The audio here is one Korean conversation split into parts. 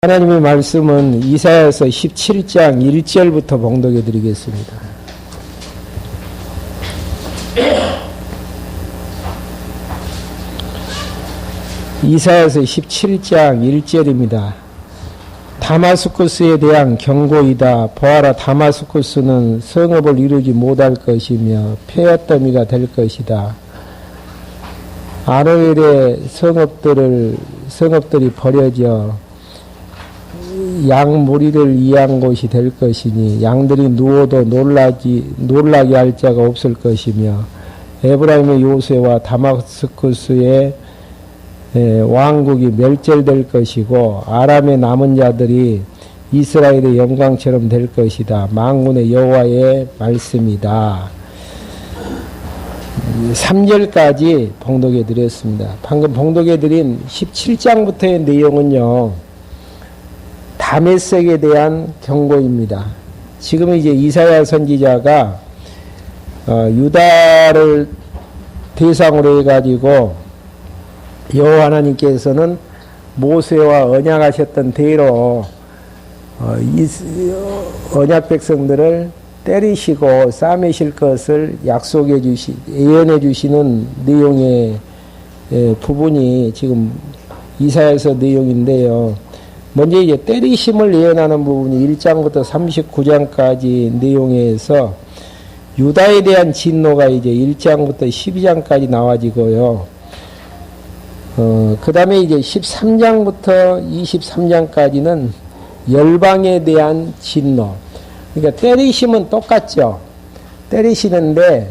하나님의 말씀은 이사야서 17장 1절부터 봉독해 드리겠습니다. 이사야서 17장 1절입니다. 다마스쿠스에 대한 경고이다. 보아라, 다마스쿠스는 성읍을 이루지 못할 것이며 폐허더미가 될 것이다. 아로엘의 성읍들이 버려져 양 무리를 이한 곳이 될 것이니 양들이 누워도 놀라게 할 자가 없을 것이며 에브라임의 요새와 다마스쿠스의 왕국이 멸절될 것이고 아람의 남은 자들이 이스라엘의 영광처럼 될 것이다. 만군의 여호와의 말씀이다. 3절까지 봉독해 드렸습니다. 방금 봉독해 드린 17장부터의 내용은요, 다메섹에 대한 경고입니다. 지금 이제 이사야 선지자가 유다를 대상으로 해가지고 여호와 하나님께서는 모세와 언약하셨던 대로 언약 백성들을 때리시고 싸매실 것을 예언해 주시는 내용의 부분이 지금 이사야서 내용인데요. 먼저 이제 때리심을 예언하는 부분이 1장부터 39장까지 내용에서 유다에 대한 진노가 이제 1장부터 12장까지 나와지고요. 그 다음에 이제 13장부터 23장까지는 열방에 대한 진노. 그러니까 때리심은 똑같죠. 때리시는데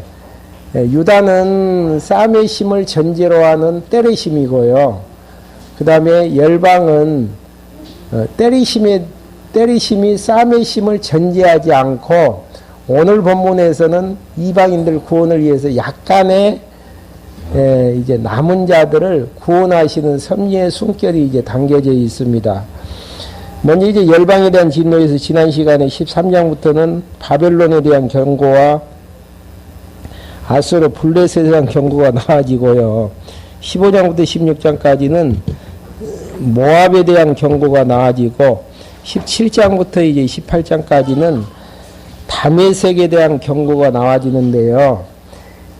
유다는 싸매심을 전제로 하는 때리심이고요. 그 다음에 열방은 때리심이 싸매심을 전제하지 않고 오늘 본문에서는 이방인들 구원을 위해서 약간의 이제 남은 자들을 구원하시는 섭리의 숨결이 이제 담겨져 있습니다. 먼저 이제 열방에 대한 진노에서 지난 시간에 13장부터는 바벨론에 대한 경고와 아수르 블레셋에 대한 경고가 나와지고요. 15장부터 16장까지는 모압에 대한 경고가 나와지고 17장부터 이제 18장까지는 다메섹에 대한 경고가 나와지는데요.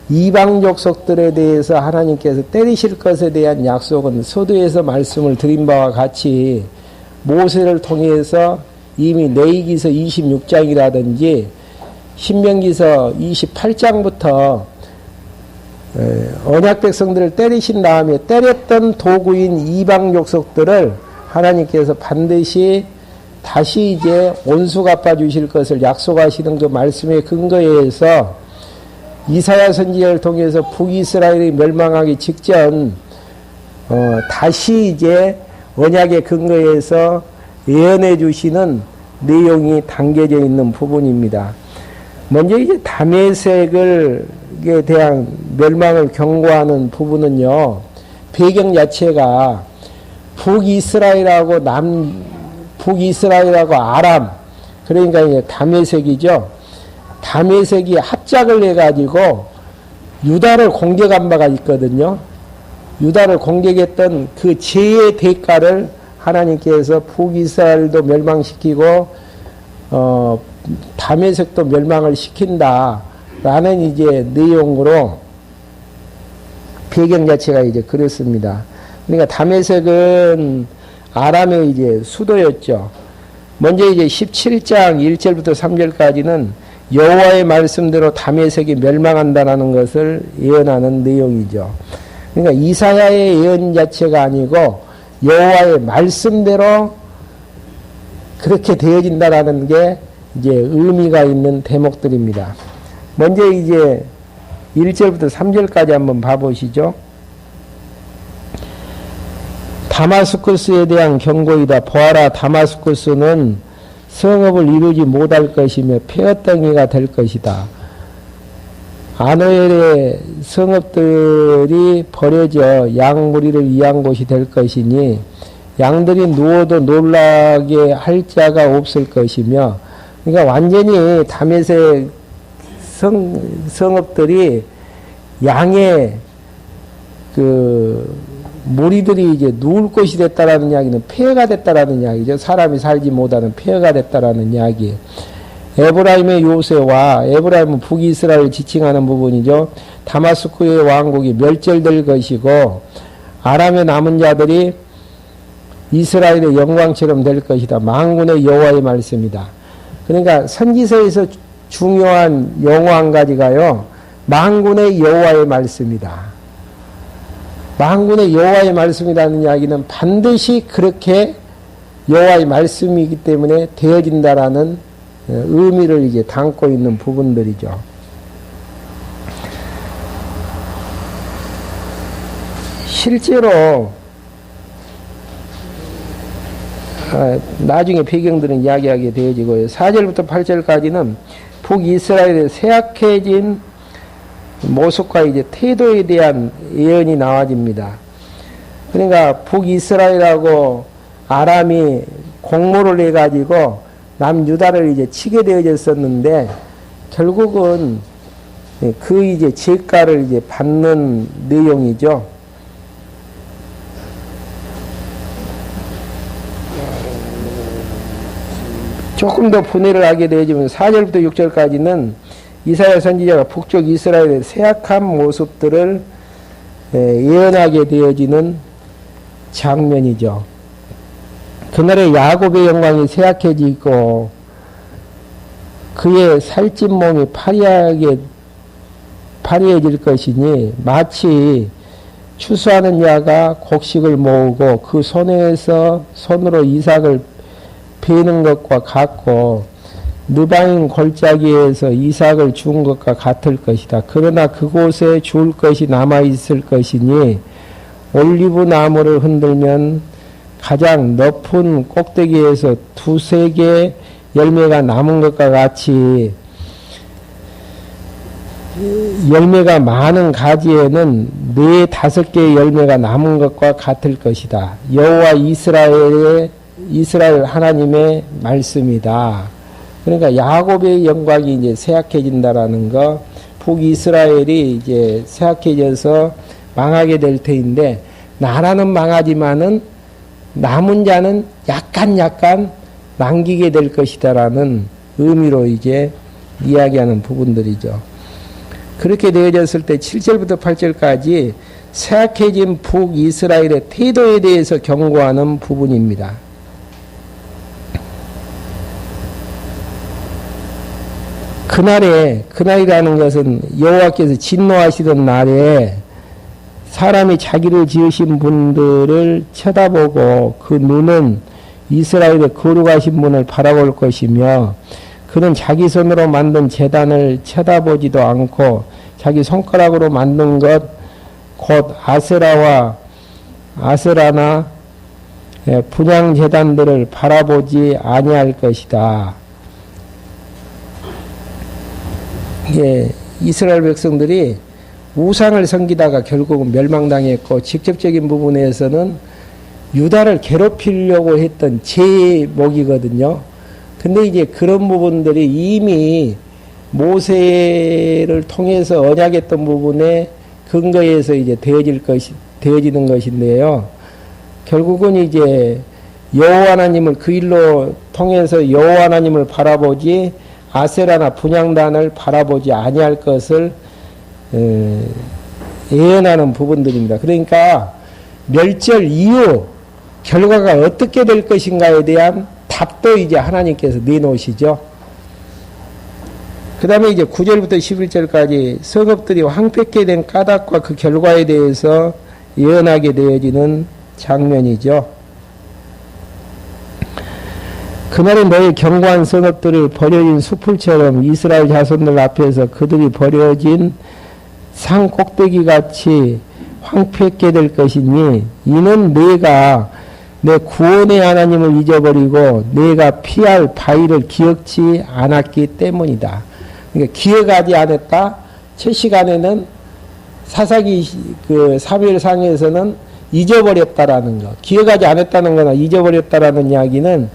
이방 족속들에 대해서 하나님께서 때리실 것에 대한 약속은 서두에서 말씀을 드린 바와 같이 모세를 통해서 이미 레위기서 26장이라든지 신명기서 28장부터 언약 백성들을 때리신 다음에 때렸던 도구인 이방 족속들을 하나님께서 반드시 다시 이제 온수 갚아 주실 것을 약속하시는 그 말씀의 근거에서 이사야 선지자를 통해서 북이스라엘이 멸망하기 직전 다시 이제 언약의 근거에서 예언해 주시는 내용이 담겨져 있는 부분입니다. 먼저 이제 다메섹에 대한 멸망을 경고하는 부분은요, 배경 자체가 북이스라엘하고 아람, 그러니까 이제 다메섹이죠. 다메섹이 합작을 해가지고 유다를 공격한 바가 있거든요. 유다를 공격했던 그 죄의 대가를 하나님께서 북이스라엘도 멸망시키고 다메섹도 멸망을 시킨다라는 이제 내용으로 배경 자체가 이제 그렇습니다. 그러니까 다메섹은 아람의 이제 수도였죠. 먼저 이제 17장 1절부터 3절까지는 여호와의 말씀대로 다메섹이 멸망한다라는 것을 예언하는 내용이죠. 그러니까 이사야의 예언 자체가 아니고 여호와의 말씀대로 그렇게 되어진다라는 게 이제 의미가 있는 대목들입니다. 먼저 이제 1절부터 3절까지 한번 봐보시죠. 다마스쿠스에 대한 경고이다. 보아라, 다마스쿠스는 성읍을 이루지 못할 것이며 폐허덩이가 될 것이다. 아노엘의 성읍들이 버려져 양 무리를 이한 곳이 될 것이니 양들이 누워도 놀라게 할 자가 없을 것이며, 그러니까 완전히 다메섹 성읍들이 양의 무리들이 이제 누울 곳이 됐다라는 이야기는 폐허가 됐다라는 이야기죠. 사람이 살지 못하는 폐허가 됐다라는 이야기. 에브라임의 요새와 에브라임은 북이스라엘을 지칭하는 부분이죠. 다마스쿠의 왕국이 멸절될 것이고 아람의 남은 자들이 이스라엘의 영광처럼 될 것이다. 만군의 여호와의 말씀이다. 그러니까 선지서에서 중요한 용어 한 가지가요. 만군의 여호와의 말씀이다. 만군의 여호와의 말씀이라는 이야기는 반드시 그렇게 여호와의 말씀이기 때문에 되어진다라는 의미를 이제 담고 있는 부분들이죠. 실제로 나중에 배경들은 이야기하게 되어지고요. 4절부터 8절까지는 북이스라엘의 쇠약해진 모습과 이제 태도에 대한 예언이 나와집니다. 그러니까 북이스라엘하고 아람이 공모를 해가지고 남유다를 이제 치게 되어졌었는데 결국은 그 이제 재가를 이제 받는 내용이죠. 조금 더 분해를 하게 되어지면 4절부터 6절까지는 이사야 선지자가 북쪽 이스라엘의 쇠약한 모습들을 예언하게 되어지는 장면이죠. 그날의 야곱의 영광이 쇠약해지고 그의 살찐 몸이 파리해질 것이니 마치 추수하는 자가 곡식을 모으고 그 손으로 이삭을 베는 것과 같고 느바인 골짜기에서 이삭을 준 것과 같을 것이다. 그러나 그곳에 줄 것이 남아있을 것이니 올리브 나무를 흔들면 가장 높은 꼭대기에서 2-3개 열매가 남은 것과 같이 열매가 많은 가지에는 4-5개의 열매가 남은 것과 같을 것이다. 여호와 이스라엘 하나님의 말씀이다. 그러니까 야곱의 영광이 이제 쇠약해진다라는 거, 북이스라엘이 이제 쇠약해져서 망하게 될 터인데, 나라는 망하지만은 남은 자는 약간 남기게 될 것이다라는 의미로 이제 이야기하는 부분들이죠. 그렇게 되어졌을 때 7절부터 8절까지 쇠약해진 북이스라엘의 태도에 대해서 경고하는 부분입니다. 그날이라는 것은 여호와께서 진노하시던 날에 사람이 자기를 지으신 분들을 쳐다보고 그 눈은 이스라엘의 거룩하신 분을 바라볼 것이며 그는 자기 손으로 만든 제단을 쳐다보지도 않고 자기 손가락으로 만든 것 곧 아세라나 분향 제단들을 바라보지 아니할 것이다. 이게 이스라엘 백성들이 우상을 섬기다가 결국은 멸망당했고 직접적인 부분에서는 유다를 괴롭히려고 했던 제목이거든요. 근데 이제 그런 부분들이 이미 모세를 통해서 언약했던 부분에 근거해서 이제 되어지는 것인데요. 결국은 이제 여호와 하나님을 그 일로 통해서 여호와 하나님을 바라보지 아세라나 분향단을 바라보지 아니할 것을 예언하는 부분들입니다. 그러니까 멸절 이후 결과가 어떻게 될 것인가에 대한 답도 이제 하나님께서 내놓으시죠. 그 다음에 이제 9절부터 11절까지 서겁들이 황폐케 된 까닭과 그 결과에 대해서 예언하게 되어지는 장면이죠. 그날에 너희 견고한 성읍들이 버려진 숲풀처럼 이스라엘 자손들 앞에서 그들이 버려진 산 꼭대기같이 황폐케 될 것이니 이는 내가 내 구원의 하나님을 잊어버리고 내가 피할 바위를 기억지 않았기 때문이다. 그러니까 기억하지 않았다. 첫 시간에는 사사기 그 사무엘상에서는 잊어버렸다라는 거, 기억하지 않았다는 거나 잊어버렸다라는 이야기는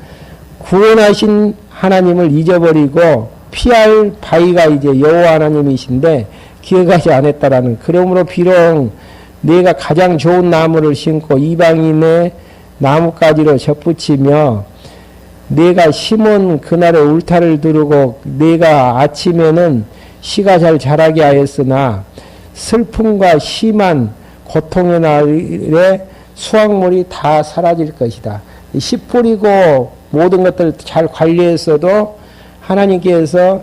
구원하신 하나님을 잊어버리고 피할 바위가 이제 여호와 하나님이신데 기억하지 않았다라는, 그러므로 비록 내가 가장 좋은 나무를 심고 이방인의 나뭇가지로 접붙이며 내가 심은 그날의 울타를 두르고 내가 아침에는 씨가 잘 자라게 하였으나 슬픔과 심한 고통의 날에 수확물이 다 사라질 것이다. 씨 뿌리고 모든 것들을 잘 관리했어도 하나님께서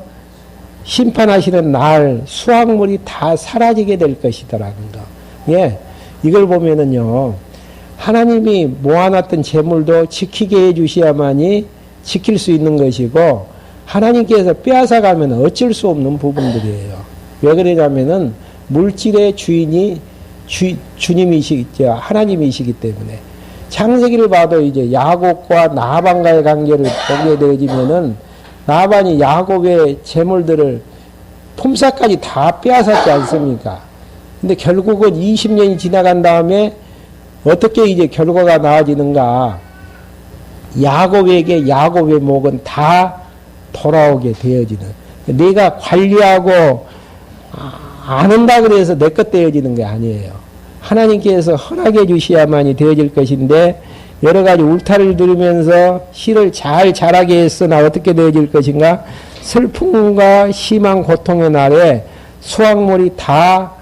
심판하시는 날 수확물이 다 사라지게 될 것이다라는 거. 예, 이걸 보면은요, 하나님이 모아놨던 재물도 지키게 해주셔야만이 지킬 수 있는 것이고, 하나님께서 빼앗아가면 어쩔 수 없는 부분들이에요. 왜 그러냐면은 물질의 주인이 주님이시죠. 하나님이시기 때문에. 창세기를 봐도 이제 야곱과 나반과의 관계를 보게 되어지면은 나반이 야곱의 재물들을 품삯까지 다 빼앗았지 않습니까? 근데 결국은 20년이 지나간 다음에 어떻게 이제 결과가 나아지는가? 야곱에게 야곱의 목은 다 돌아오게 되어지는. 내가 관리하고 안 한다 그래서 내 것 되어지는 게 아니에요. 하나님께서 허락해 주셔야만이 되어질 것인데 여러 가지 울타리를 두르면서 씨를 잘 자라게 했으나 어떻게 되어질 것인가? 슬픔과 심한 고통의 날에 수확물이 다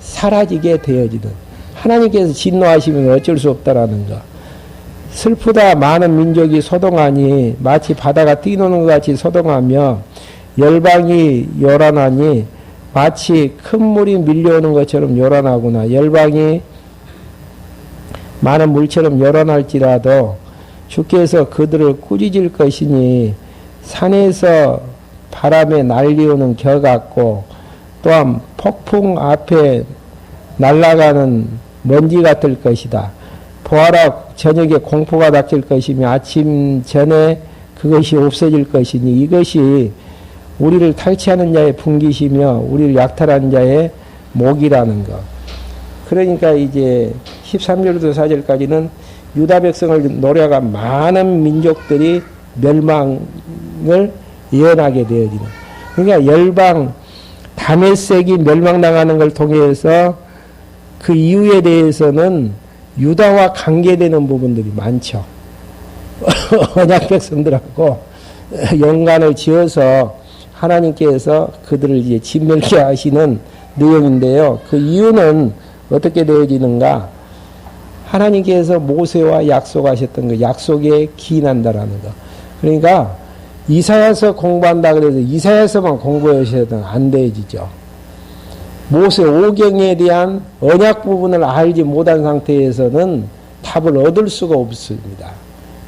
사라지게 되어지는. 하나님께서 진노하시면 어쩔 수 없다라는 거. 슬프다 많은 민족이 소동하니 마치 바다가 뛰노는 것 같이 소동하며 열방이 요란하니 마치 큰 물이 밀려오는 것처럼 요란하구나. 열방이 많은 물처럼 요란할지라도 주께서 그들을 꾸짖을 것이니 산에서 바람에 날리우는 겨 같고 또한 폭풍 앞에 날아가는 먼지 같을 것이다. 보아라 저녁에 공포가 닥칠 것이며 아침 전에 그것이 없어질 것이니 이것이 우리를 탈취하는 자의 분깃이며 우리를 약탈하는 자의 목이라는 것. 그러니까 이제 13절부터 4절까지는 유다 백성을 노려간 많은 민족들이 멸망을 예언하게 되어지는. 그러니까 열방 다메섹이 멸망당하는 걸 통해서 그 이유에 대해서는 유다와 관계되는 부분들이 많죠. 언약 백성들하고 연관을 지어서 하나님께서 그들을 이제 진멸케 하시는 내용인데요. 그 이유는 어떻게 되어지는가? 하나님께서 모세와 약속하셨던 그 약속에 기인한다라는 거. 그러니까 이사야서 공부한다 그래서 이사야서만 공부하셔도 안 되어지죠. 모세 오경에 대한 언약 부분을 알지 못한 상태에서는 답을 얻을 수가 없습니다.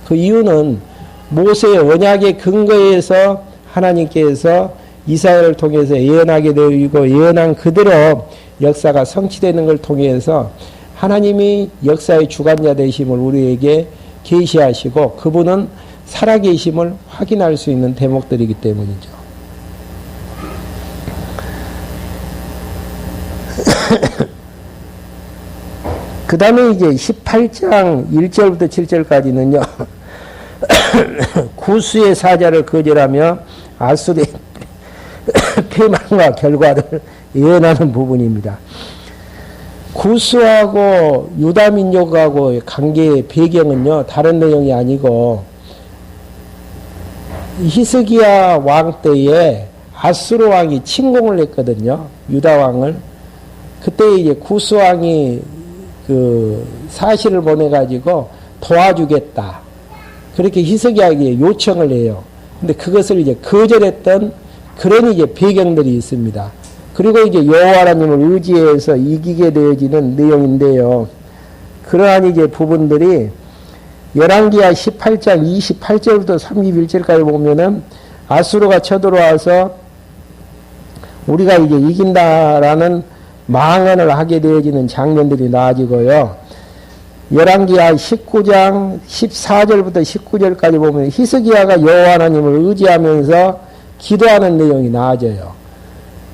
그 이유는 모세의 언약의 근거에서 하나님께서 이사야를 통해서 예언하게 되고 예언한 그대로 역사가 성취되는 걸 통해서 하나님이 역사의 주관자 되심을 우리에게 계시하시고 그분은 살아계심을 확인할 수 있는 대목들이기 때문이죠. 그 다음에 이제 18장 1절부터 7절까지는요, 구스의 사자를 거절하며 아수르의 패망과 결과를 예언하는 부분입니다. 구스하고 유다 민족하고 관계의 배경은요, 다른 내용이 아니고, 히스기야 왕 때에 아수르 왕이 침공을 했거든요, 유다 왕을. 그때 이제 구스 왕이 그 사실을 보내가지고 도와주겠다. 그렇게 히스기야에게 요청을 해요. 근데 그것을 이제 거절했던 그런 이제 배경들이 있습니다. 그리고 이제 여호와 하나님을 의지해서 이기게 되어지는 내용인데요. 그러한 이제 부분들이 열왕기하 18장 28절부터 31절까지 보면은 아수르가 쳐들어와서 우리가 이제 이긴다라는 망언을 하게 되어지는 장면들이 나아지고요. 열왕기하 19장 14절부터 19절까지 보면 히스기야가 여호와 하나님을 의지하면서 기도하는 내용이 나아져요.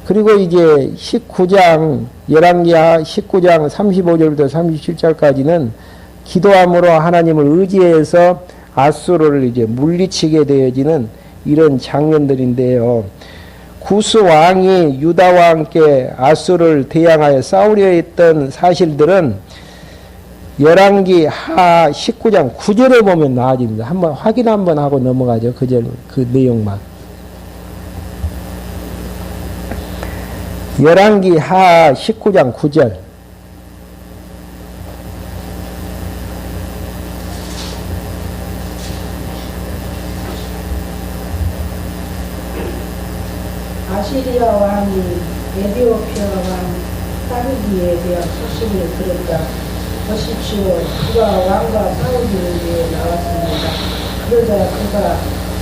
그리고 이제 19장 열왕기하 19장 35절부터 37절까지는 기도함으로 하나님을 의지해서 아수르를 이제 물리치게 되어지는 이런 장면들인데요. 구스 왕이 유다와 함께 아수를 대항하여 싸우려 했던 사실들은 열왕기 하 19장 9절에 보면 나와집니다. 한번 확인 한번 하고 넘어가죠. 그 내용만. 열왕기 하 19장 9절. 아시리아 왕이 에디오피아 왕 타르기에 대한 소식을 들었다. 보십시오. 그가 왕과 싸우기 위해 나왔습니다. 그러자 그가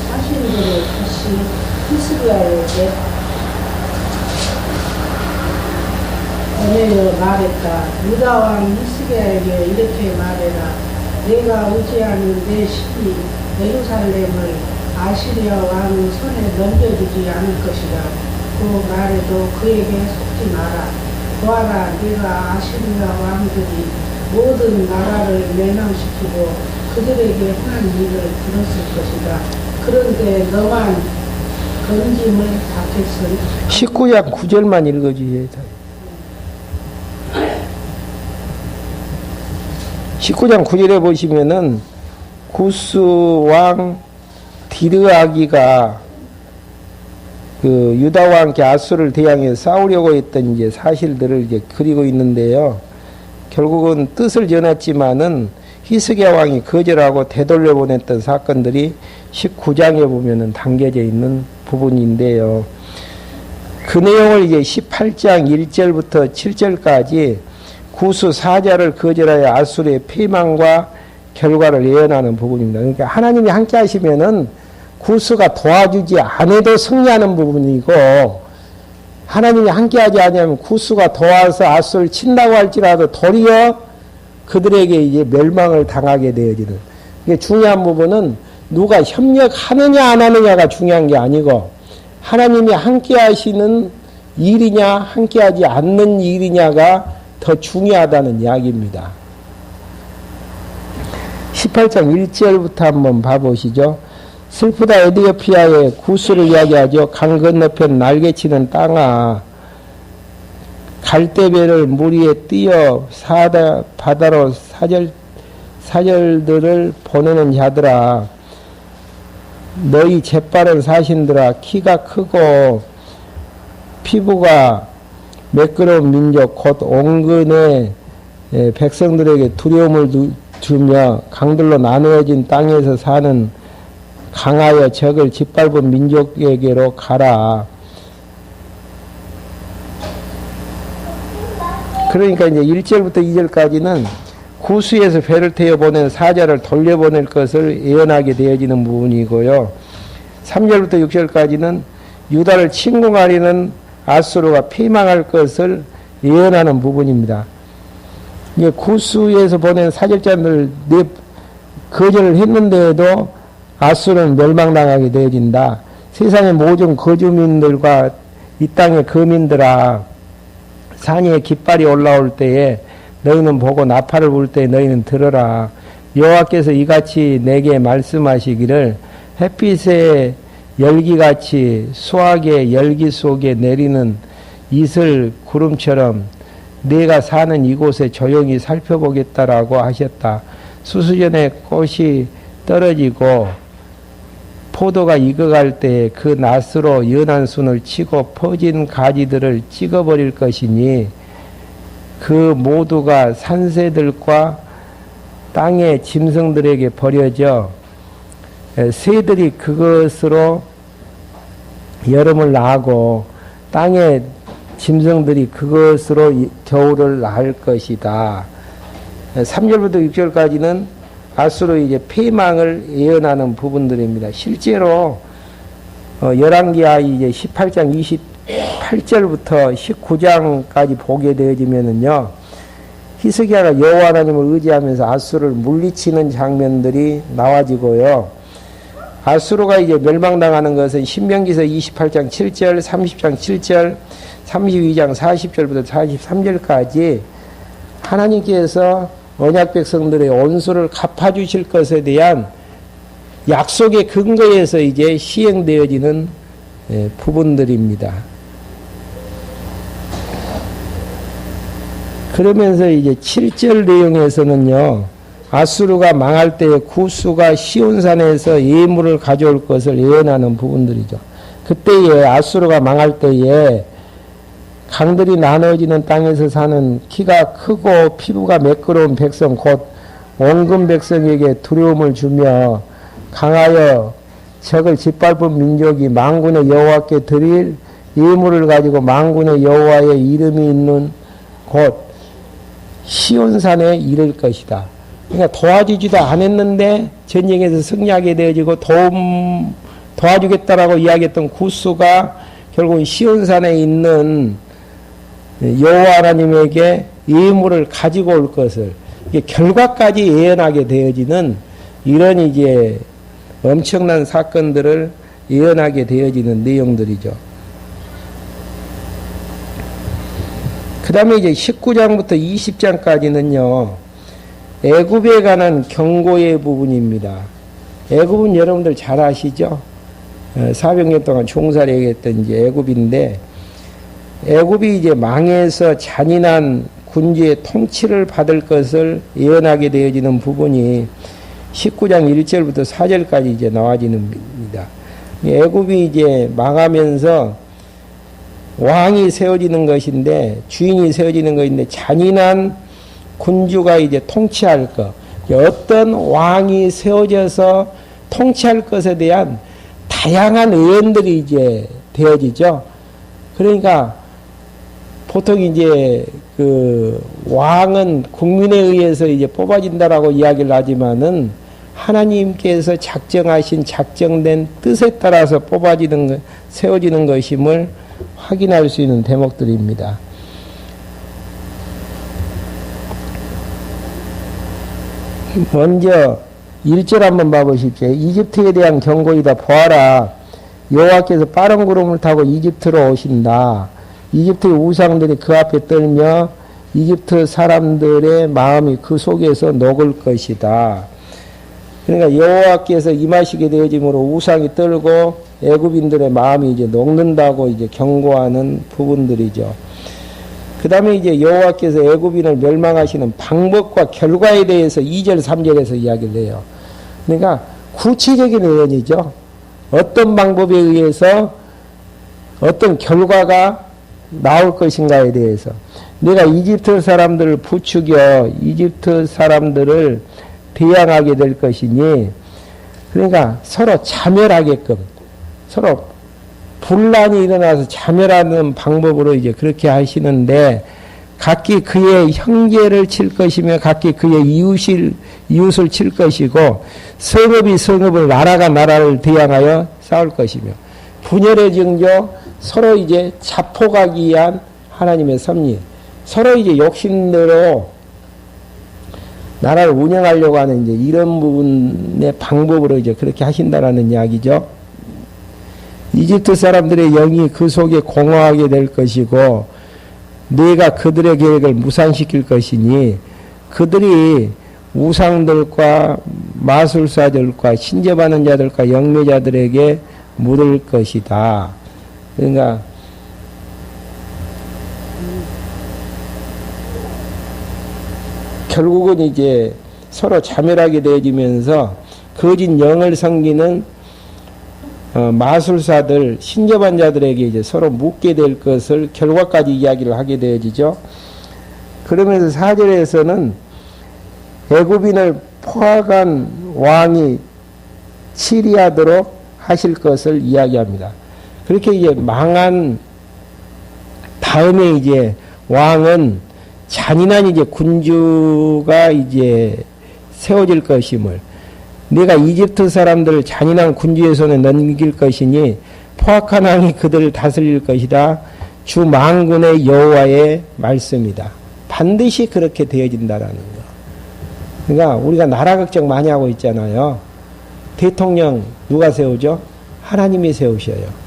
사신들을 다시 히스기야에게 보내어 말했다. 유다 왕 히스기야에게 이렇게 말해라. 내가 의지하는 내 시기 예루살렘을 아시리아 왕의 손에 넘겨주지 않을 것이다. 그 말에도 그에게 속지 마라. 보아라, 내가 아시리아 왕들이 모든 나라를 멸망시키고 그들에게 한 일을 들었을 것이다. 그런데 너만 건짐을 받겠으니 19장 9절만 읽어주세요. 19장 9절에 보시면은 구스 왕 디르아기가 그 유다와 함께 아수를 대항해 싸우려고 했던 이제 사실들을 이제 그리고 있는데요. 결국은 뜻을 전했지만은 히스기야 왕이 거절하고 되돌려 보냈던 사건들이 19장에 보면은 담겨져 있는 부분인데요. 그 내용을 이제 18장 1절부터 7절까지 구스 사자를 거절하여 아수르의 패망과 결과를 예언하는 부분입니다. 그러니까 하나님이 함께 하시면은 구스가 도와주지 않아도 승리하는 부분이고, 하나님이 함께하지 않으면 구스가 도와서 아수를 친다고 할지라도 도리어 그들에게 이제 멸망을 당하게 되어지는. 이게 중요한 부분은 누가 협력하느냐 안 하느냐가 중요한 게 아니고, 하나님이 함께하시는 일이냐 함께하지 않는 일이냐가 더 중요하다는 이야기입니다. 18장 1절부터 한번 봐보시죠. 슬프다 에디오피아의 구스를 이야기하죠. 강 건너편 날개치는 땅아, 갈대배를 물 위에 띄어 바다로 사절들을 보내는 자들아, 너희 재빠른 사신들아, 키가 크고 피부가 매끄러운 민족 곧 온근의 백성들에게 두려움을 주며 강들로 나누어진 땅에서 사는 강하여 적을 짓밟은 민족에게로 가라. 그러니까 이제 1절부터 2절까지는 구스에서 배를 태워 보낸 사자를 돌려보낼 것을 예언하게 되어지는 부분이고요. 3절부터 6절까지는 유다를 침공하려는 아수르가 패망할 것을 예언하는 부분입니다. 이게 구스에서 보낸 사절자들 거절을 했는데도 아수르는 멸망당하게 되어진다. 세상의 모든 거주민들과 이 땅의 거민들아, 산 위에 깃발이 올라올 때에 너희는 보고 나팔을 불 때에 너희는 들어라. 여호와께서 이같이 내게 말씀하시기를 햇빛의 열기같이 수학의 열기 속에 내리는 이슬 구름처럼 내가 사는 이곳에 조용히 살펴보겠다라고 하셨다. 수수전에 꽃이 떨어지고 포도가 익어갈 때에 그 낫으로 연한 순을 치고 퍼진 가지들을 찍어버릴 것이니 그 모두가 산새들과 땅의 짐승들에게 버려져 새들이 그것으로 여름을 나고 땅의 짐승들이 그것으로 겨울을 낳을 것이다. 3절부터 6절까지는 아수르 이제 패망을 예언하는 부분들입니다. 실제로 열왕기하 이제 18장 28절부터 19장까지 보게 되어지면은요, 히스기야가 여호와 하나님을 의지하면서 아수르를 물리치는 장면들이 나와지고요. 아수르가 이제 멸망당하는 것은 신명기서 28장 7절, 30장 7절, 32장 40절부터 43절까지 하나님께서 언약 백성들의 원수를 갚아주실 것에 대한 약속의 근거에서 이제 시행되어지는 부분들입니다. 그러면서 이제 7절 내용에서는요, 아수르가 망할 때에 구스가 시온산에서 예물을 가져올 것을 예언하는 부분들이죠. 그때에 아수르가 망할 때에 강들이 나눠지는 땅에서 사는 키가 크고 피부가 매끄러운 백성 곧 원금 백성에게 두려움을 주며 강하여 적을 짓밟은 민족이 만군의 여호와께 드릴 예물을 가지고 만군의 여호와의 이름이 있는 곳 시온산에 이를 것이다. 그러니까 도와주지도 않았는데 전쟁에서 승리하게 되어지고 도와주겠다라고 이야기했던 구스가 결국 시온산에 있는 여호와 하나님에게 예물을 가지고 올 것을 이게 결과까지 예언하게 되어지는 이런 이제 엄청난 사건들을 예언하게 되어지는 내용들이죠. 그 다음에 이제 19장부터 20장까지는요, 애굽에 관한 경고의 부분입니다. 애굽은 여러분들 잘 아시죠? 400년 동안 종살이 했던 이제 애굽인데, 애굽이 이제 망해서 잔인한 군주의 통치를 받을 것을 예언하게 되어지는 부분이 19장 1절부터 4절까지 이제 나와지는 겁니다. 애굽이 이제 망하면서 왕이 세워지는 것인데, 주인이 세워지는 것인데, 잔인한 군주가 이제 통치할 것, 어떤 왕이 세워져서 통치할 것에 대한 다양한 의견들이 이제 되어지죠. 그러니까 보통 이제 그 왕은 국민에 의해서 이제 뽑아진다라고 이야기를 하지만은 하나님께서 작정하신 작정된 뜻에 따라서 뽑아지는 것, 세워지는 것임을 확인할 수 있는 대목들입니다. 먼저 1절 한번 봐보실게요. 이집트에 대한 경고이다. 보아라, 여호와께서 빠른 구름을 타고 이집트로 오신다. 이집트의 우상들이 그 앞에 떨며 이집트 사람들의 마음이 그 속에서 녹을 것이다. 그러니까 여호와께서 임하시게 되어짐으로 우상이 떨고 애굽인들의 마음이 이제 녹는다고 이제 경고하는 부분들이죠. 그 다음에 이제 여호와께서 애굽인을 멸망하시는 방법과 결과에 대해서 2절, 3절에서 이야기를 해요. 그러니까 구체적인 의견이죠. 어떤 방법에 의해서 어떤 결과가 나올 것인가에 대해서. 내가 이집트 사람들을 부추겨 이집트 사람들을 대항하게 될 것이니, 그러니까 서로 자멸하게끔, 서로 분란이 일어나서 자멸하는 방법으로 이제 그렇게 하시는데, 각기 그의 형제를 칠 것이며 각기 그의 이웃을 칠 것이고, 성읍이 성읍을, 나라가 나라를 대항하여 싸울 것이며, 분열의 징조, 서로 이제 자포가기 위한 하나님의 섭리, 서로 이제 욕심대로 나라를 운영하려고 하는 이제 이런 부분의 방법으로 이제 그렇게 하신다라는 이야기죠. 이집트 사람들의 영이 그 속에 공허하게 될 것이고, 네가 그들의 계획을 무산시킬 것이니, 그들이 우상들과 마술사들과 신접하는 자들과 영매자들에게 물을 것이다. 그러니까 결국은 이제 서로 자멸하게 되어지면서 거짓 영을 섬기는 마술사들, 신접한 자들에게 이제 서로 묻게 될 것을 결과까지 이야기를 하게 되어지죠. 그러면서 4절에서는 애굽인을 포악한 왕이 치리하도록 하실 것을 이야기합니다. 그렇게 이제 망한 다음에 이제 왕은 잔인한 이제 군주가 이제 세워질 것임을, 네가 이집트 사람들을 잔인한 군주의 손에 넘길 것이니 포악한 왕이 그들을 다스릴 것이다. 주 만군의 여호와의 말씀이다. 반드시 그렇게 되어진다라는 거. 그러니까 우리가 나라 걱정 많이 하고 있잖아요. 대통령 누가 세우죠? 하나님이 세우셔요.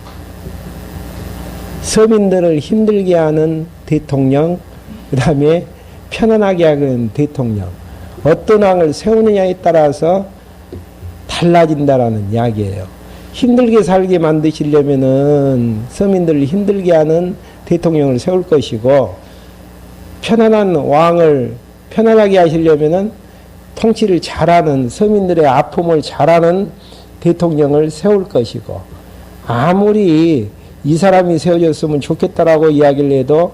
서민들을 힘들게 하는 대통령, 그 다음에 편안하게 하는 대통령, 어떤 왕을 세우느냐에 따라서 달라진다라는 이야기예요. 힘들게 살게 만드시려면은 서민들을 힘들게 하는 대통령을 세울 것이고, 편안한 왕을 편안하게 하시려면은 통치를 잘하는, 서민들의 아픔을 잘하는 대통령을 세울 것이고, 아무리 이 사람이 세워졌으면 좋겠다라고 이야기를 해도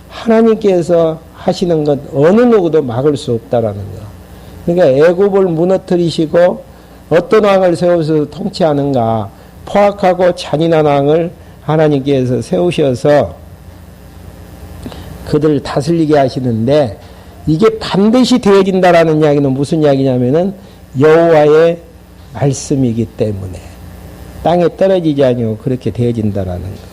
하나님께서 하시는 것 어느 누구도 막을 수 없다라는 거. 그러니까 애굽을 무너뜨리시고 어떤 왕을 세워서 통치하는가? 포악하고 잔인한 왕을 하나님께서 세우셔서 그들을 다스리게 하시는데, 이게 반드시 되어진다라는 이야기는 무슨 이야기냐면은 여호와의 말씀이기 때문에 땅에 떨어지지 아니고 그렇게 되어진다라는 거.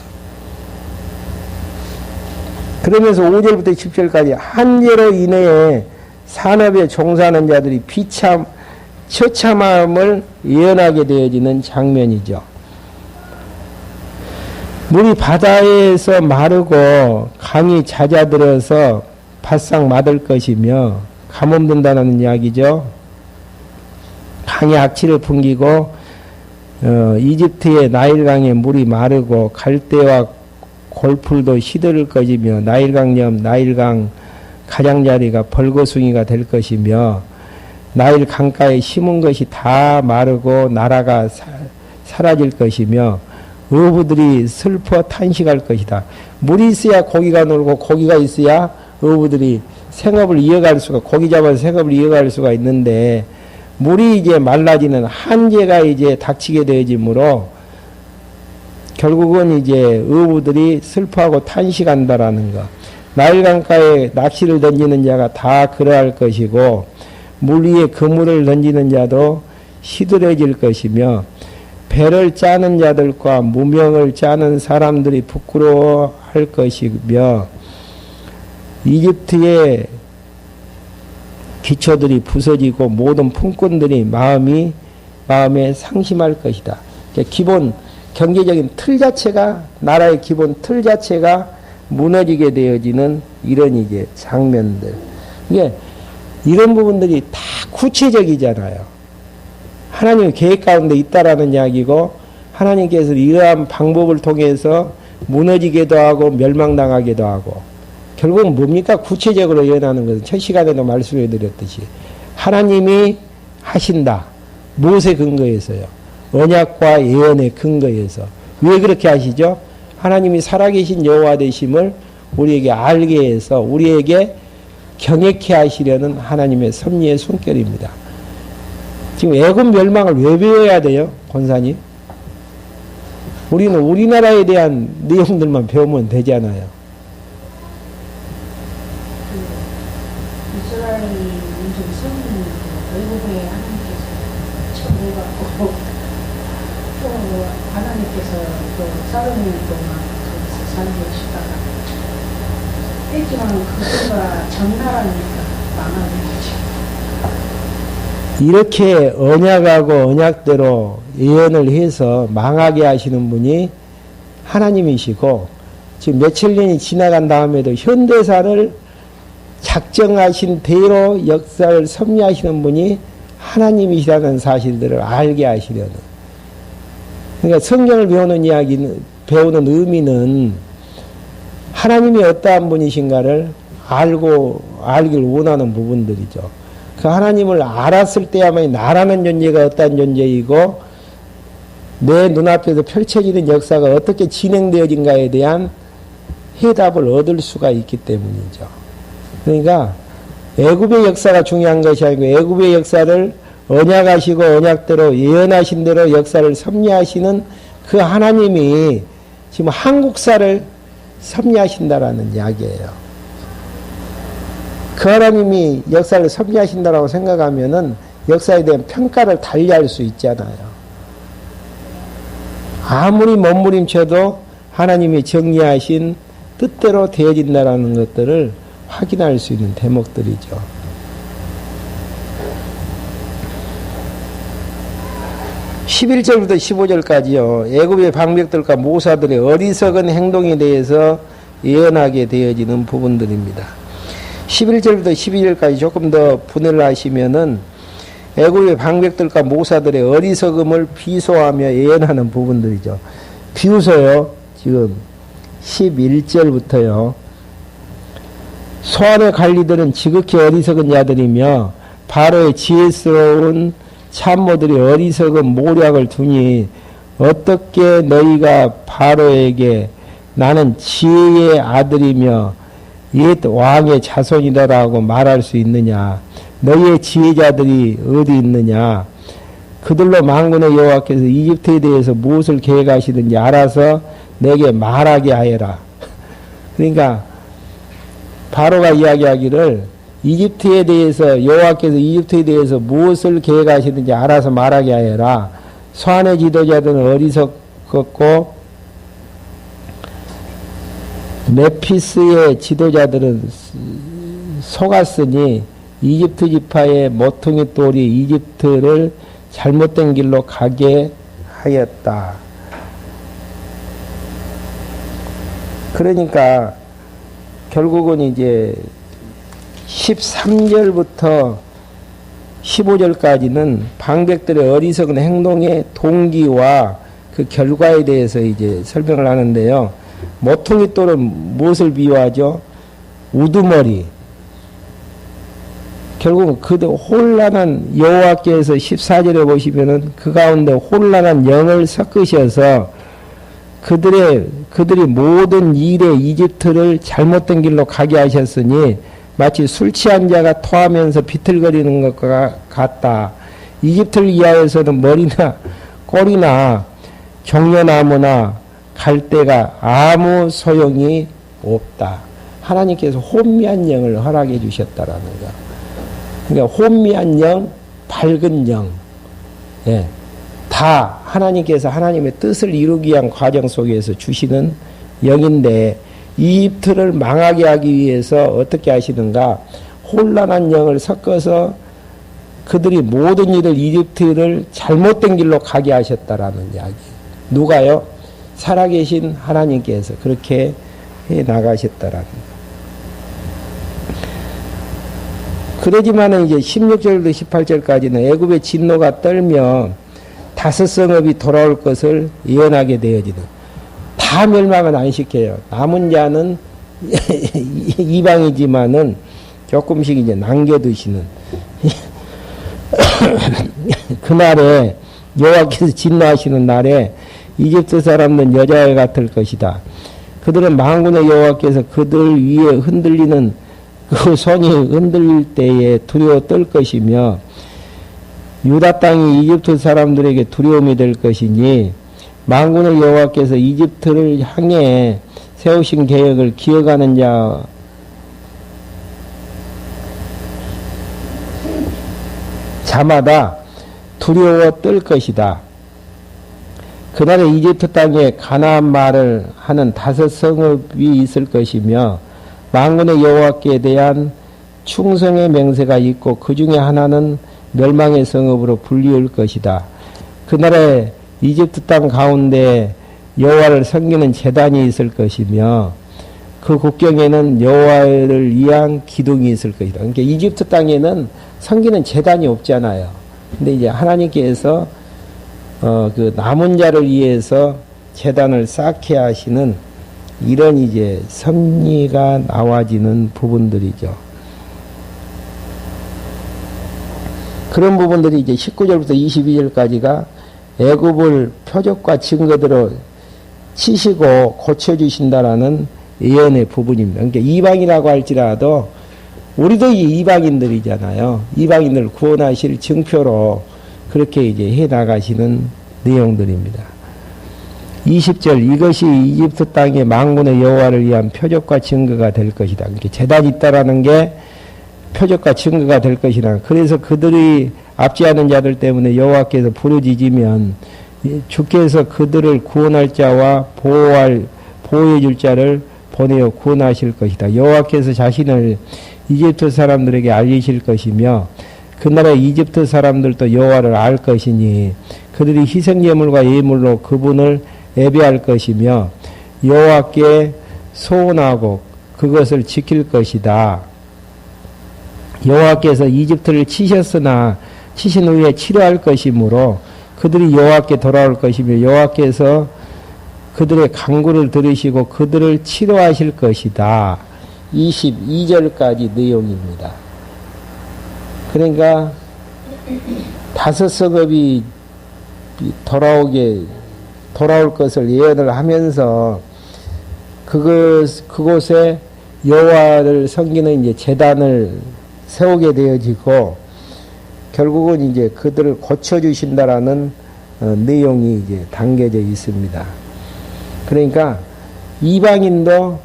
그러면서 5절부터 10절까지 한죄로 인해 산업에 종사하는 자들이 처참함을 예언하게 되어지는 장면이죠. 물이 바다에서 마르고 강이 잦아들어서 바싹 마를 것이며, 가뭄든다는 이야기죠. 강이 악취를 풍기고 이집트의 나일강에 물이 마르고 갈대와 골풀도 시들을 것이며, 나일강 옆 나일강 가장자리가 벌거숭이가 될 것이며, 나일 강가에 심은 것이 다 마르고 나라가 사라질 것이며, 어부들이 슬퍼 탄식할 것이다. 물이 있어야 고기가 놀고, 고기가 있어야 어부들이 생업을 이어갈 수가, 고기 잡아서 생업을 이어갈 수가 있는데, 물이 이제 말라지는 한계가 이제 닥치게 되어지므로 결국은 이제 어부들이 슬퍼하고 탄식한다라는 거. 나일강가에 낚시를 던지는 자가 다 그러할 것이고, 물 위에 그물을 던지는 자도 시들해질 것이며, 배를 짜는 자들과 무명을 짜는 사람들이 부끄러워할 것이며, 이집트의 기초들이 부서지고 모든 품꾼들이 마음에 상심할 것이다. 기본 경제적인 틀 자체가, 나라의 기본 틀 자체가 무너지게 되어지는 이런 이제 장면들. 이게 이런 부분들이 다 구체적이잖아요. 하나님의 계획 가운데 있다라는 이야기고, 하나님께서 이러한 방법을 통해서 무너지게도 하고 멸망당하게도 하고, 결국은 뭡니까? 구체적으로 예언하는 것은 첫 시간에도 말씀해 드렸듯이 하나님이 하신다. 무엇에 근거해서요? 언약과 예언의 근거해서. 왜 그렇게 하시죠? 하나님이 살아계신 여호와 되심을 우리에게 알게 해서 우리에게 경외케 하시려는 하나님의 섭리의 손결입니다. 지금 애굽 멸망을 왜 배워야 돼요? 권사님? 우리는 우리나라에 대한 내용들만 배우면 되잖아요. 이스라엘 민족 성민이 애굽에 하나님께서 처음해갖고 또 하나님께서 또 40년 동안 거기서 살게 하시다가 했지만 그거가 적나라니까 망하겠죠. 이렇게 언약하고 언약대로 예언을 해서 망하게 하시는 분이 하나님이시고, 지금 몇천 년이 지나간 다음에도 현대사를 작정하신 대로 역사를 섭리하시는 분이 하나님이시라는 사실들을 알게 하시려는. 그러니까 성경을 배우는 의미는 하나님이 어떠한 분이신가를 알길 원하는 부분들이죠. 그 하나님을 알았을 때야만이 나라는 존재가 어떠한 존재이고, 내 눈앞에서 펼쳐지는 역사가 어떻게 진행되어진가에 대한 해답을 얻을 수가 있기 때문이죠. 그러니까 애굽의 역사가 중요한 것이 아니고, 애굽의 역사를 언약하시고 언약대로 예언하신 대로 역사를 섭리하시는 그 하나님이 지금 한국사를 섭리하신다라는 이야기예요. 그 하나님이 역사를 섭리하신다라고 생각하면은 역사에 대한 평가를 달리할 수 있잖아요. 아무리 몸부림쳐도 하나님이 정리하신 뜻대로 되어진다라는 것들을 확인할 수 있는 대목들이죠. (11절부터) (15절까지요) 애굽의 방백들과 모사들의 어리석은 행동에 대해서 예언하게 되어지는 부분들입니다. 11절부터 12절까지 조금 더 분해를 하시면은, 애굽의 방백들과 모사들의 어리석음을 비소하며 예언하는 부분들이죠. 비유서요, 지금 11절부터요. 소안의 관리들은 지극히 어리석은 자들이며 바로의 지혜스러운 참모들이 어리석은 모략을 두니 어떻게 너희가 바로에게 나는 지혜의 아들이며 옛 왕의 자손이다라고 말할 수 있느냐? 너희의 지혜자들이 어디 있느냐? 그들로 만군의 여호와께서 이집트에 대해서 무엇을 계획하시든지 알아서 내게 말하게 하여라. 그러니까 바로가 이야기하기를 이집트에 대해서 여호와께서 이집트에 대해서 무엇을 계획하시든지 알아서 말하게 하여라. 소안의 지도자들은 어리석었고 메피스의 지도자들은 속았으니 이집트 지파의 모퉁이 똘이 이집트를 잘못된 길로 가게 하였다. 그러니까 결국은 이제 13절부터 15절까지는 방백들의 어리석은 행동의 동기와 그 결과에 대해서 이제 설명을 하는데요. 모퉁이 똘은 무엇을 비유하죠? 우두머리. 결국 그 혼란한 여호와께서 14절에 보시면은 그 가운데 혼란한 영을 섞으셔서 그들이 모든 일에 이집트를 잘못된 길로 가게 하셨으니 마치 술 취한 자가 토하면서 비틀거리는 것과 같다. 이집트를 위하여서는 머리나 꼬리나 종려나무나 갈대가 아무 소용이 없다. 하나님께서 혼미한 영을 허락해 주셨다라는 거. 그러니까 혼미한 영, 밝은 영, 예, 다 하나님께서 하나님의 뜻을 이루기 위한 과정 속에서 주시는 영인데 이집트를 망하게 하기 위해서 어떻게 하시는가? 혼란한 영을 섞어서 그들이 모든 일을 이집트를 잘못된 길로 가게 하셨다라는 이야기. 누가요? 살아계신 하나님께서 그렇게 해 나가셨다라는 거. 그러지만은 이제 16절부터 18절까지는 애굽의 진노가 떨며 다섯 성읍이 돌아올 것을 예언하게 되어지는. 다 멸망은 안 시켜요. 남은 자는 이방이지만은 조금씩 이제 남겨두시는. 그날에 여호와께서 진노하시는 날에 이집트 사람들은 여자와 같을 것이다. 그들은 만군의 여호와께서 그들 위에 흔들리는 그 손이 흔들릴 때에 두려워 떨 것이며 유다 땅이 이집트 사람들에게 두려움이 될 것이니 만군의 여호와께서 이집트를 향해 세우신 계획을 기억하는 자마다 두려워 떨 것이다. 그날에 이집트 땅에 가나안 말을 하는 다섯 성읍이 있을 것이며 만군의 여호와께 대한 충성의 맹세가 있고 그 중에 하나는 멸망의 성읍으로 불리울 것이다. 그날에 이집트 땅 가운데 여호와를 섬기는 제단이 있을 것이며 그 국경에는 여호와를 위한 기둥이 있을 것이다. 그러니까 이집트 땅에는 섬기는 제단이 없잖아요. 근데 이제 하나님께서 그 남은 자를 위해서 제단을 쌓게 하시는 이런 이제 섭리가 나와지는 부분들이죠. 그런 부분들이 이제 19절부터 22절까지가 애굽을 표적과 증거대로 치시고 고쳐주신다라는 예언의 부분입니다. 그러니까 이방이라고 할지라도 우리도 이방인들이잖아요. 이방인들을 구원하실 증표로 그렇게 이제 해 나가시는 내용들입니다. 20절 이것이 이집트 땅의 만군의 여호와를 위한 표적과 증거가 될 것이다. 이렇게 제단이 있다라는 게 표적과 증거가 될 것이라. 그래서 그들이 압제하는 자들 때문에 여호와께서 부르짖으면 주께서 그들을 구원할 자와 보호해 줄 자를 보내어 구원하실 것이다. 여호와께서 자신을 이집트 사람들에게 알리실 것이며 그날에 이집트 사람들도 여호와를 알 것이니 그들이 희생제물과 예물로 그분을 예배할 것이며 여호와께 소원하고 그것을 지킬 것이다. 여호와께서 이집트를 치셨으나 치신 후에 치료할 것이므로 그들이 여호와께 돌아올 것이며 여호와께서 그들의 간구를 들으시고 그들을 치료하실 것이다. 22절까지 내용입니다. 그러니까 다섯 성읍이 돌아올 것을 예언을 하면서 그곳에 여호와를 섬기는 이제 제단을 세우게 되어지고 결국은 이제 그들을 고쳐주신다라는 내용이 이제 담겨져 있습니다. 그러니까 이방인도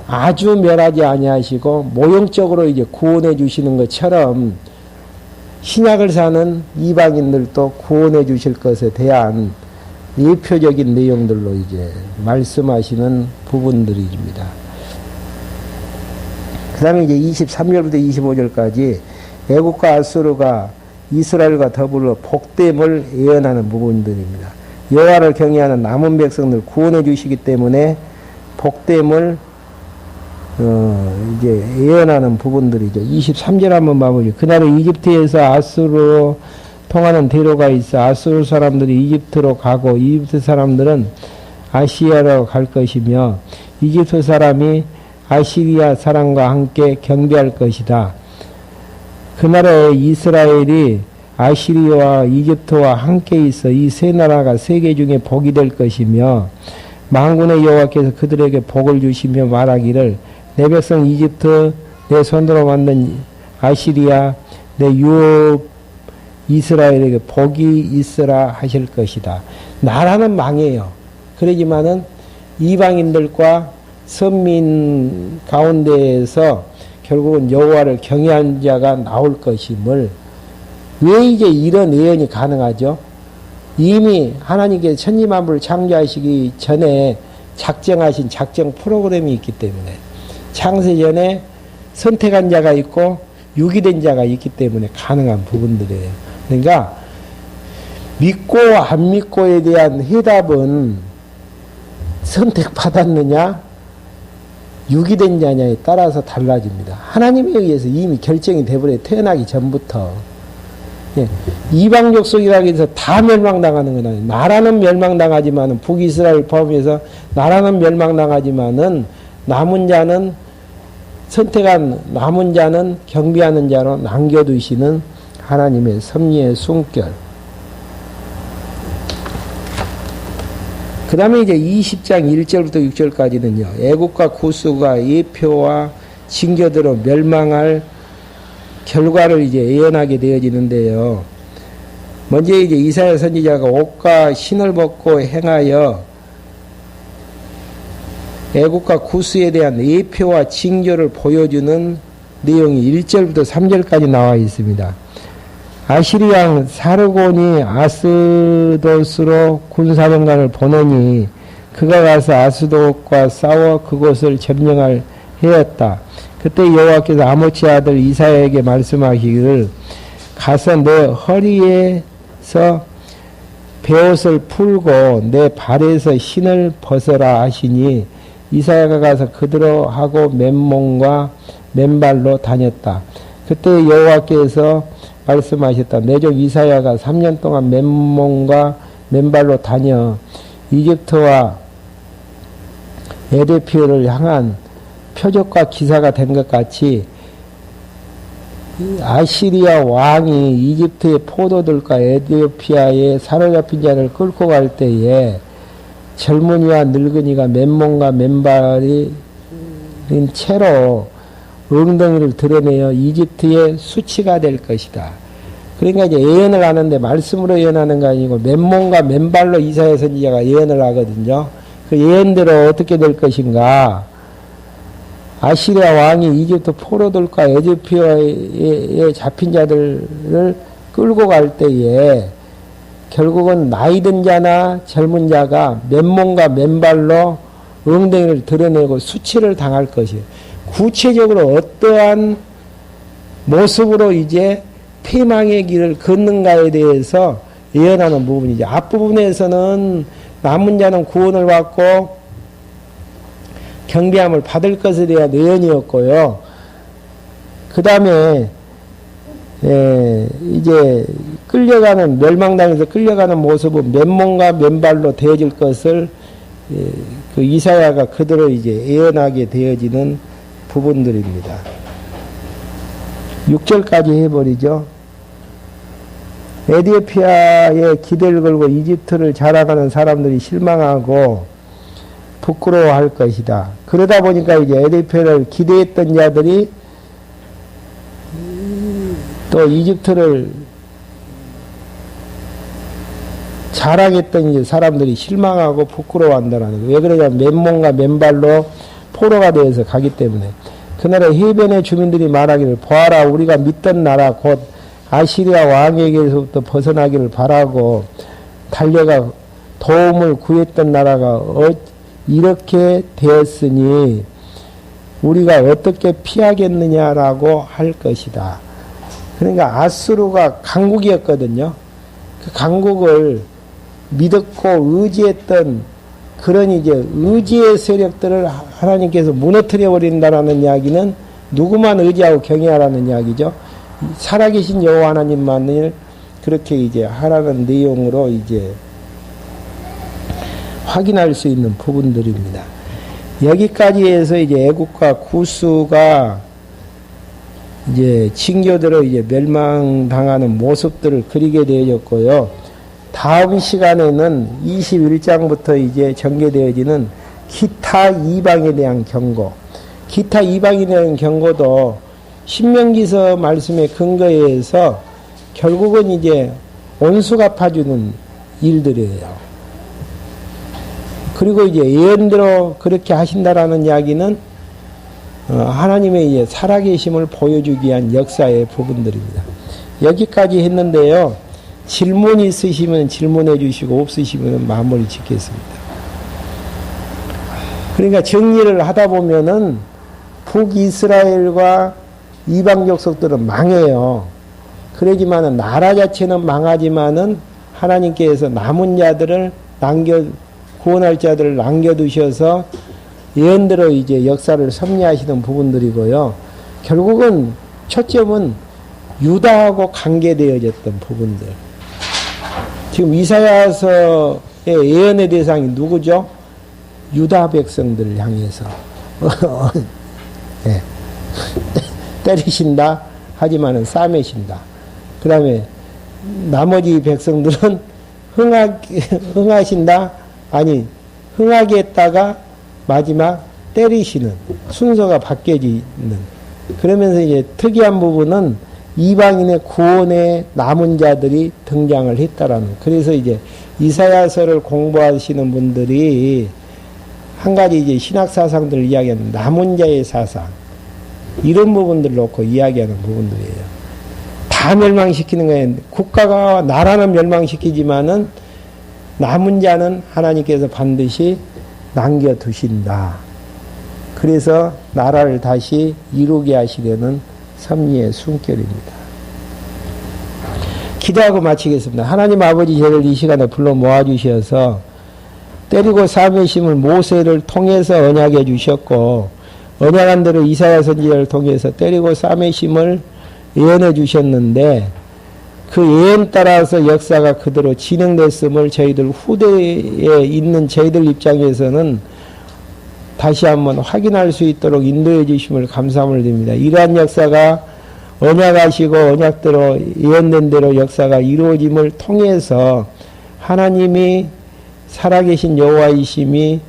아주 멸하지 아니하시고 모형적으로 이제 구원해 주시는 것처럼 신약을 사는 이방인들도 구원해 주실 것에 대한 예표적인 내용들로 이제 말씀하시는 부분들입니다. 그 다음에 이제 23절부터 25절까지 애국과 아수르가 이스라엘과 더불어 복됨을 예언하는 부분들입니다. 여호와를 경외하는 남은 백성들 구원해 주시기 때문에 복됨을 이제 예언하는 부분들이죠. 23절 한번 봐보죠. 그날에 이집트에서 아수르로 통하는 대로가 있어 아수르 사람들이 이집트로 가고 이집트 사람들은 아시리아로 갈 것이며 이집트 사람이 아시리아 사람과 함께 경배할 것이다. 그날에 이스라엘이 아시리아와 이집트와 함께 있어 이 세 나라가 세계 중에 복이 될 것이며 만군의 여호와께서 그들에게 복을 주시며 말하기를 내 백성 이집트 내 손으로 만든 아시리아 내 유업 이스라엘에게 복이 있으라 하실 것이다. 나라는 망해요. 그러지만은 이방인들과 선민 가운데에서 결국은 여호와를 경외한 자가 나올 것임을 왜 이제 이런 예언이 가능하죠? 이미 하나님께서 천지만물을 창조하시기 전에 작정하신 작정 프로그램이 있기 때문에 창세전에 선택한 자가 있고 유기된 자가 있기 때문에 가능한 부분들이에요. 그러니까 믿고 안 믿고에 대한 해답은 선택받았느냐 유기된 자냐에 따라서 달라집니다. 하나님에 의해서 이미 결정이 돼버려요. 태어나기 전부터. 예. 이방 족속이라고 해서 다 멸망당하는 건 아니에요. 나라는 멸망당하지만은 북이스라엘 포함해서 나라는 멸망당하지만은 남은 자는 선택한 남은 자는 경배하는 자로 남겨두시는 하나님의 섭리의 숨결. 그 다음에 이제 20장 1절부터 6절까지는요, 애국과 구스가 예표와 징조대로 멸망할 결과를 이제 예언하게 되어지는데요. 먼저 이제 이사야 선지자가 옷과 신을 벗고 행하여 애국과 구스에 대한 예표와 징조를 보여주는 내용이 1절부터 3절까지 나와 있습니다. 아시리왕 사르곤이 아스돗으로 군사병관을 보내니 그가 가서 아스돗과 싸워 그곳을 점령할 해였다. 그때 여호와께서 아모치 아들 이사야에게 말씀하시기를 가서 내 허리에서 베옷을 풀고 내 발에서 신을 벗어라 하시니 이사야가 가서 그대로 하고 맨몸과 맨발로 다녔다. 그때 여호와께서 말씀하셨다. 내 종 이사야가 3년 동안 맨몸과 맨발로 다녀 이집트와 에디오피아를 향한 표적과 기사가 된 것 같이 아시리아 왕이 이집트의 포도들과 에디오피아의 사로잡힌 자를 끌고 갈 때에 젊은이와 늙은이가 맨몸과 맨발인 채로 엉덩이를 드러내어 이집트의 수치가 될 것이다. 그러니까 이제 예언을 하는데 말씀으로 예언하는 거 아니고 맨몸과 맨발로 이사야 선지자가 예언을 하거든요. 그 예언대로 어떻게 될 것인가? 아시리아 왕이 이집트 포로들과 에디오피아에 잡힌 자들을 끌고 갈 때에 결국은 나이든 자나 젊은 자가 맨몸과 맨발로 엉덩이를 드러내고 수치를 당할 것이에요. 구체적으로 어떠한 모습으로 이제 폐망의 길을 걷는가에 대해서 예언하는 부분이죠. 앞부분에서는 남은 자는 구원을 받고 경배함을 받을 것에 대한 예언이었고요. 그 다음에 이제 끌려가는, 멸망당해서 끌려가는 모습은 맨몸과 맨발로 되어질 것을 그 이사야가 그대로 이제 예언하게 되어지는 부분들입니다. 6절까지 해버리죠. 에티오피아에 기대를 걸고 이집트를 자랑하는 사람들이 실망하고 부끄러워할 것이다. 그러다 보니까 이제 에티오피아를 기대했던 자들이 또 이집트를 자랑했던 이제 사람들이 실망하고 부끄러워한다는 거예요. 왜 그러냐면 맨몸과 맨발로 포로가 되어서 가기 때문에. 그나라 해변의 주민들이 말하기를, 보아라, 우리가 믿던 나라 곧 아시리아 왕에게서부터 벗어나기를 바라고 달려가 도움을 구했던 나라가 이렇게 되었으니 우리가 어떻게 피하겠느냐라고 할 것이다. 그러니까 아수르가 강국이었거든요. 그 강국을 믿었고 의지했던 그런 이제 의지의 세력들을 하나님께서 무너뜨려 버린다라는 이야기는 누구만 의지하고 경외하라는 이야기죠. 살아계신 여호와 하나님만을 그렇게 이제 하라는 내용으로 이제 확인할 수 있는 부분들입니다. 여기까지 해서 이제 애국과 구수가 이제 징교대로 이제 멸망당하는 모습들을 그리게 되어졌고요. 다음 시간에는 21장부터 이제 전개되어지는 기타 이방에 대한 경고. 기타 이방에 대한 경고도 신명기서 말씀의 근거에 의해서 결국은 이제 온수 갚아주는 일들이에요. 그리고 이제 예언대로 그렇게 하신다라는 이야기는 하나님의 이제 살아계심을 보여주기 위한 역사의 부분들입니다. 여기까지 했는데요. 질문 있으시면 질문해 주시고 없으시면 마무리 짓겠습니다. 그러니까 정리를 하다 보면은 북이스라엘과 이방 족속들은 망해요. 그러지만은 나라 자체는 망하지만은 하나님께서 남은 자들을 구원할 자들을 남겨두셔서 예언대로 이제 역사를 섭리하시는 부분들이고요. 결국은 초점은 유다하고 관계되어졌던 부분들. 지금 이사야서의 예언의 대상이 누구죠? 유다 백성들을 향해서. 네. 때리신다 하지만은 싸매신다. 그 다음에 나머지 백성들은 흥하신다? 아니, 흥하게 했다가 마지막 때리시는 순서가 바뀌어지는. 그러면서 이제 특이한 부분은 이방인의 구원에 남은 자들이 등장을 했다라는. 그래서 이제 이사야서를 공부하시는 분들이 한 가지 이제 신학 사상들을 이야기하는 남은 자의 사상, 이런 부분들을 놓고 이야기하는 부분들이에요. 다 멸망시키는 거예요. 국가가 나라는 멸망시키지만은 남은 자는 하나님께서 반드시 남겨두신다. 그래서 나라를 다시 이루게 하시려는 섭리의 숨결입니다. 기도하고 마치겠습니다. 하나님 아버지, 저를 이 시간에 불러 모아주셔서 때리고 싸매심을 모세를 통해서 언약해 주셨고, 언약한 대로 이사야 선지자를 통해서 때리고 싸매심을 예언해 주셨는데, 그 예언 따라서 역사가 그대로 진행됐음을 저희들 후대에 있는 저희들 입장에서는 다시 한번 확인할 수 있도록 인도해 주심을 감사함을 드립니다. 이러한 역사가 언약하시고 언약대로 예언된 대로 역사가 이루어짐을 통해서 하나님이 살아계신 여호와이심이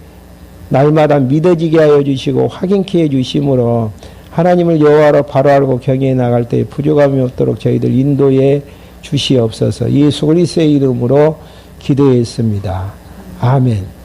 날마다 믿어지게 하여 주시고 확인케 해 주심으로 하나님을 여호와로 바로 알고 경외해 나갈 때 부족함이 없도록 저희들 인도해 주시옵소서. 예수 그리스도의 이름으로 기도했습니다. 아멘.